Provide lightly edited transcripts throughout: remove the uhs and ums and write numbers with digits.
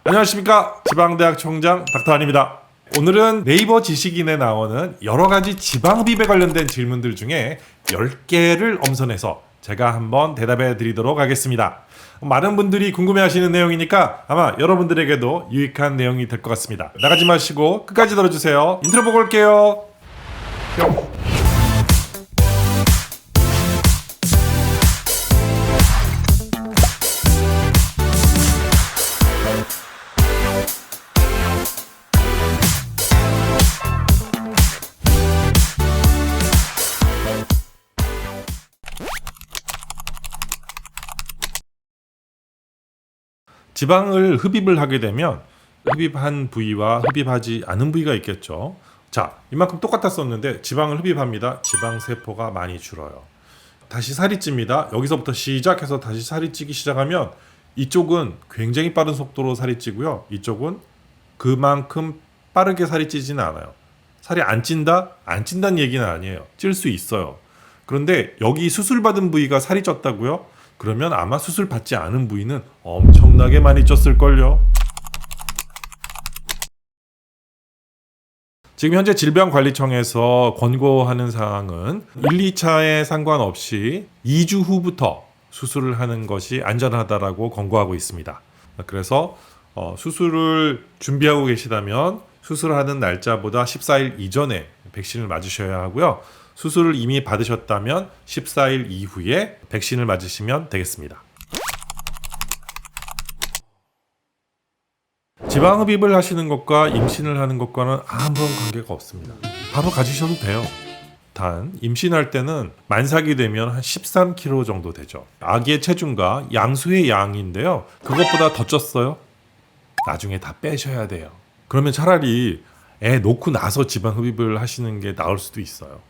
안녕하십니까, 지방대학 총장 닥터한입니다. 오늘은 네이버 지식인에 나오는 여러가지 지방흡입에 관련된 질문들 중에 10개를 엄선해서 제가 한번 대답해 드리도록 하겠습니다. 많은 분들이 궁금해하시는 내용이니까 아마 여러분들에게도 유익한 내용이 될 것 같습니다. 나가지 마시고 끝까지 들어주세요. 인트로 보고 올게요. 뿅. 지방을 흡입을 하게 되면 흡입한 부위와 흡입하지 않은 부위가 있겠죠. 자, 이만큼 똑같았었는데 지방을 흡입합니다. 지방세포가 많이 줄어요. 다시 살이 찝니다. 여기서부터 시작해서 다시 살이 찌기 시작하면 이쪽은 굉장히 빠른 속도로 살이 찌고요. 이쪽은 그만큼 빠르게 살이 찌지는 않아요. 살이 안 찐다? 안 찐다는 얘기는 아니에요. 찔 수 있어요. 그런데 여기 수술받은 부위가 살이 쪘다고요? 그러면 아마 수술 받지 않은 부위는 엄청나게 많이 쪘을걸요. 지금 현재 질병관리청에서 권고하는 사항은 1, 2차에 상관없이 2주 후부터 수술을 하는 것이 안전하다라고 권고하고 있습니다. 그래서 수술을 준비하고 계시다면 수술하는 날짜보다 14일 이전에 백신을 맞으셔야 하고요. 수술을 이미 받으셨다면 14일 이후에 백신을 맞으시면 되겠습니다. 지방흡입을 하시는 것과 임신을 하는 것과는 아무런 관계가 없습니다. 바로 가지셔도 돼요. 단 임신할 때는 만삭이 되면 한 13kg 정도 되죠. 아기의 체중과 양수의 양인데요. 그것보다 더 쪘어요? 나중에 다 빼셔야 돼요. 그러면 차라리 애 놓고 나서 지방흡입을 하시는 게 나을 수도 있어요.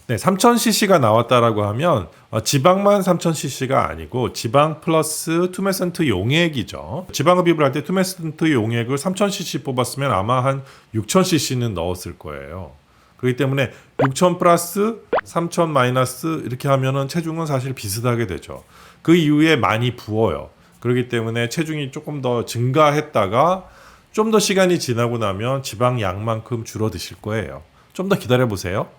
네, 3000cc가 나왔다라고 하면 지방만 3000cc가 아니고 지방 플러스 투메센트 용액이죠. 지방흡입을 할 때 투메센트 용액을 3000cc 뽑았으면 아마 한 6000cc는 넣었을 거예요. 그렇기 때문에 6000 플러스 3000 마이너스 이렇게 하면은 체중은 사실 비슷하게 되죠. 그 이후에 많이 부어요. 그렇기 때문에 체중이 조금 더 증가했다가 좀 더 시간이 지나고 나면 지방 양만큼 줄어드실 거예요. 좀 더 기다려 보세요.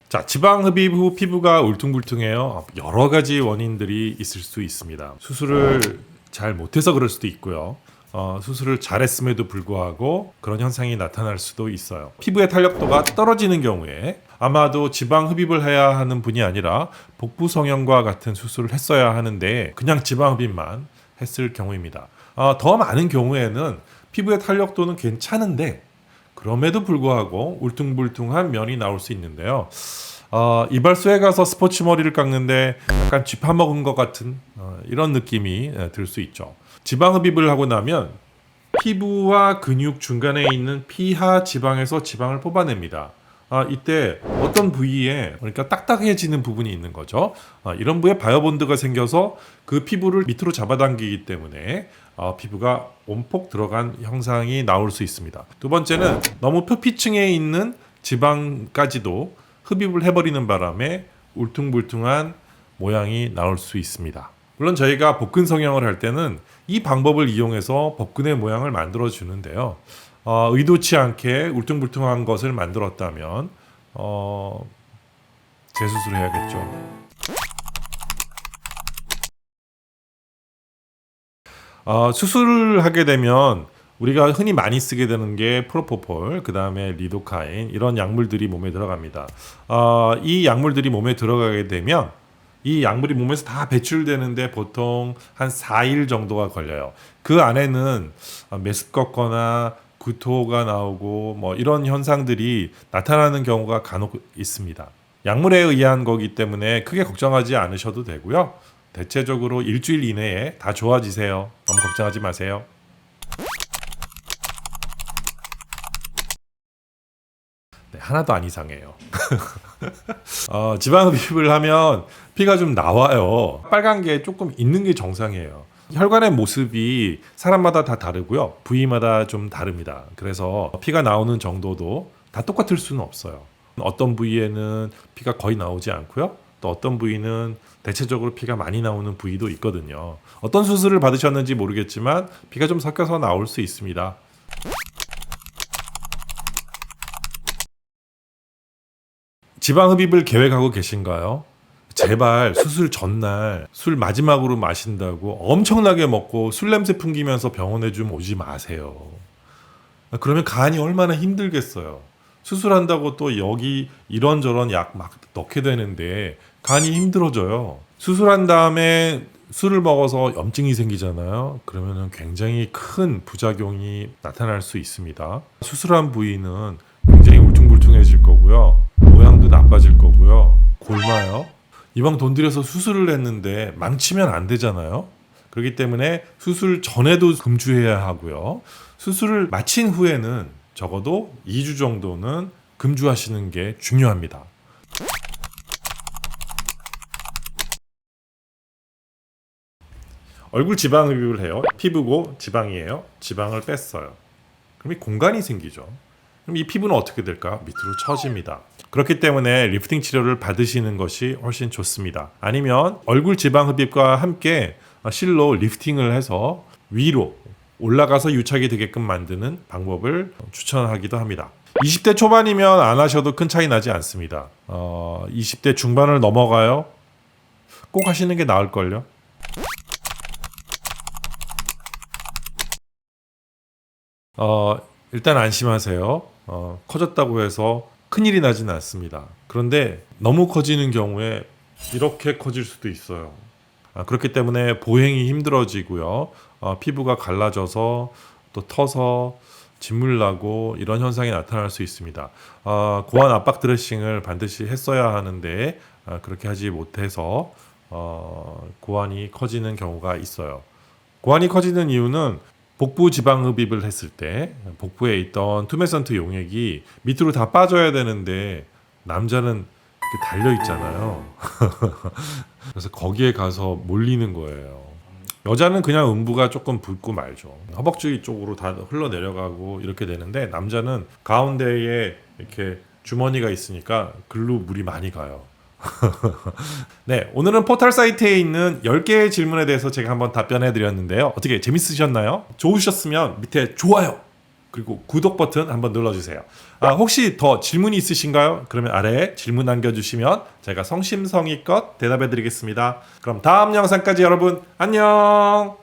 자, 지방 흡입 후 피부가 울퉁불퉁해요. 여러 가지 원인들이 있을 수 있습니다. 수술을 잘 못해서 그럴 수도 있고요. 수술을 잘했음에도 불구하고 그런 현상이 나타날 수도 있어요. 피부의 탄력도가 떨어지는 경우에 아마도 지방 흡입을 해야 하는 분이 아니라 복부 성형과 같은 수술을 했어야 하는데 그냥 지방 흡입만 했을 경우입니다. 더 많은 경우에는 피부의 탄력도는 괜찮은데 그럼에도 불구하고 울퉁불퉁한 면이 나올 수 있는데요. 이발소에 가서 스포츠 머리를 깎는데 약간 쥐파먹은 것 같은 이런 느낌이 들 수 있죠. 지방 흡입을 하고 나면 피부와 근육 중간에 있는 피하 지방에서 지방을 뽑아냅니다. 이때 어떤 부위에 그러니까 딱딱해지는 부분이 있는 거죠. 이런 부위에 바이오본드가 생겨서 그 피부를 밑으로 잡아당기기 때문에 피부가 온폭 들어간 형상이 나올 수 있습니다. 두 번째는 너무 표피층에 있는 지방까지도 흡입을 해버리는 바람에 울퉁불퉁한 모양이 나올 수 있습니다. 물론 저희가 복근 성형을 할 때는 이 방법을 이용해서 복근의 모양을 만들어 주는데요. 의도치 않게 울퉁불퉁한 것을 만들었다면 재수술을 해야겠죠. 수술을 하게 되면 우리가 흔히 많이 쓰게 되는 게 프로포폴, 그 다음에 리도카인 이런 약물들이 몸에 들어갑니다. 이 약물들이 몸에 들어가게 되면 이 약물이 몸에서 다 배출되는데 보통 한 4일 정도가 걸려요. 그 안에는 메스껍거나 구토가 나오고 뭐 이런 현상들이 나타나는 경우가 간혹 있습니다. 약물에 의한 거기 때문에 크게 걱정하지 않으셔도 되고요. 대체적으로 일주일 이내에 다 좋아지세요. 너무 걱정하지 마세요. 네, 하나도 안 이상해요. 지방흡입을 하면 피가 좀 나와요. 빨간 게 조금 있는 게 정상이에요. 혈관의 모습이 사람마다 다 다르고요. 부위마다 좀 다릅니다. 그래서 피가 나오는 정도도 다 똑같을 수는 없어요. 어떤 부위에는 피가 거의 나오지 않고요. 또 어떤 부위는 대체적으로 피가 많이 나오는 부위도 있거든요. 어떤 수술을 받으셨는지 모르겠지만 피가 좀 섞여서 나올 수 있습니다. 지방 흡입을 계획하고 계신가요? 제발 수술 전날 술 마지막으로 마신다고 엄청나게 먹고 술 냄새 풍기면서 병원에 좀 오지 마세요. 그러면 간이 얼마나 힘들겠어요. 수술한다고 또 여기 이런저런 약 막 넣게 되는데 간이 힘들어져요. 수술한 다음에 술을 먹어서 염증이 생기잖아요. 그러면 굉장히 큰 부작용이 나타날 수 있습니다. 수술한 부위는 굉장히 울퉁불퉁해질 거고요. 모양도 나빠질 거고요. 골마요. 이왕 돈 들여서 수술을 했는데 망치면 안 되잖아요. 그렇기 때문에 수술 전에도 금주해야 하고요. 수술을 마친 후에는 적어도 2주 정도는 금주하시는 게 중요합니다. 얼굴 지방 흡입을 해요. 피부고 지방이에요. 지방을 뺐어요. 그럼 이 공간이 생기죠. 그럼 이 피부는 어떻게 될까요? 밑으로 처집니다. 그렇기 때문에 리프팅 치료를 받으시는 것이 훨씬 좋습니다. 아니면 얼굴 지방 흡입과 함께 실로 리프팅을 해서 위로 올라가서 유착이 되게끔 만드는 방법을 추천하기도 합니다. 20대 초반이면 안 하셔도 큰 차이 나지 않습니다. 20대 중반을 넘어가요. 꼭 하시는 게 나을걸요. 일단 안심하세요. 커졌다고 해서 큰일이 나지는 않습니다. 그런데 너무 커지는 경우에 이렇게 커질 수도 있어요. 그렇기 때문에 보행이 힘들어지고요. 피부가 갈라져서 또 터서 진물 나고 이런 현상이 나타날 수 있습니다. 고환 압박 드레싱을 반드시 했어야 하는데 그렇게 하지 못해서 고환이 커지는 경우가 있어요. 고환이 커지는 이유는 복부 지방 흡입을 했을 때 복부에 있던 투메센트 용액이 밑으로 다 빠져야 되는데 남자는 이렇게 달려 있잖아요. 그래서 거기에 가서 몰리는 거예요. 여자는 그냥 음부가 조금 붓고 말죠. 허벅지 쪽으로 다 흘러내려가고 이렇게 되는데 남자는 가운데에 이렇게 주머니가 있으니까 글로 물이 많이 가요. 네, 오늘은 포털 사이트에 있는 10개의 질문에 대해서 제가 한번 답변해 드렸는데요. 어떻게 재밌으셨나요? 좋으셨으면 밑에 좋아요 그리고 구독 버튼 한번 눌러주세요. 혹시 더 질문이 있으신가요? 그러면 아래에 질문 남겨주시면 제가 성심성의껏 대답해 드리겠습니다. 그럼 다음 영상까지 여러분 안녕.